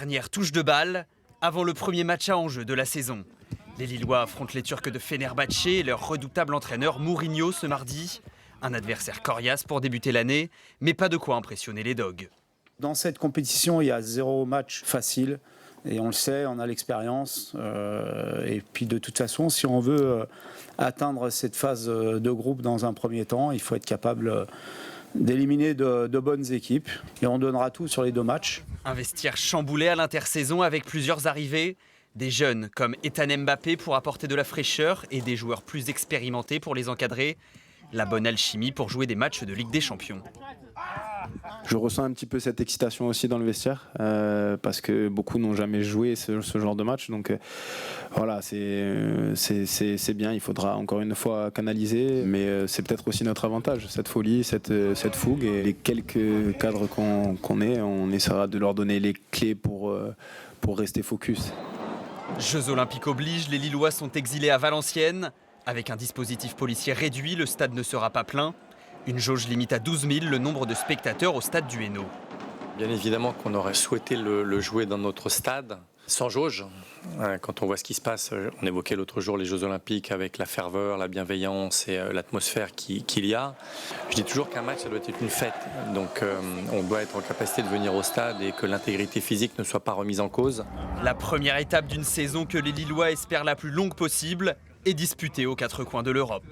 Dernière touche de balle avant le premier match à enjeu de la saison. Les Lillois affrontent les Turcs de Fenerbahçe et leur redoutable entraîneur Mourinho ce mardi. Un adversaire coriace pour débuter l'année, mais pas de quoi impressionner les Dogs. Dans cette compétition, il y a 0 match facile. Et on le sait, on a l'expérience. Et puis de toute façon, si on veut atteindre cette phase de groupe dans un premier temps, il faut être capable d'éliminer de bonnes équipes. Et on donnera tout sur les 2 matchs. Un vestiaire chamboulé à l'intersaison avec plusieurs arrivées. Des jeunes comme Ethan Mbappé pour apporter de la fraîcheur et des joueurs plus expérimentés pour les encadrer. La bonne alchimie pour jouer des matchs de Ligue des Champions. Je ressens un petit peu cette excitation aussi dans le vestiaire parce que beaucoup n'ont jamais joué ce genre de match. Donc voilà, c'est bien. Il faudra encore une fois canaliser, mais c'est peut-être aussi notre avantage, cette folie, cette fougue. Et les quelques cadres qu'on est, on essaiera de leur donner les clés pour rester focus. Jeux olympiques obligent, les Lillois sont exilés à Valenciennes. Avec un dispositif policier réduit, le stade ne sera pas plein. Une jauge limite à 12 000 le nombre de spectateurs au stade du Hainaut. Bien évidemment qu'on aurait souhaité le jouer dans notre stade, sans jauge. Quand on voit ce qui se passe, on évoquait l'autre jour les Jeux Olympiques avec la ferveur, la bienveillance et l'atmosphère qu'il y a. Je dis toujours qu'un match, ça doit être une fête. Donc on doit être en capacité de venir au stade et que l'intégrité physique ne soit pas remise en cause. La première étape d'une saison que les Lillois espèrent la plus longue possible est disputée aux 4 coins de l'Europe.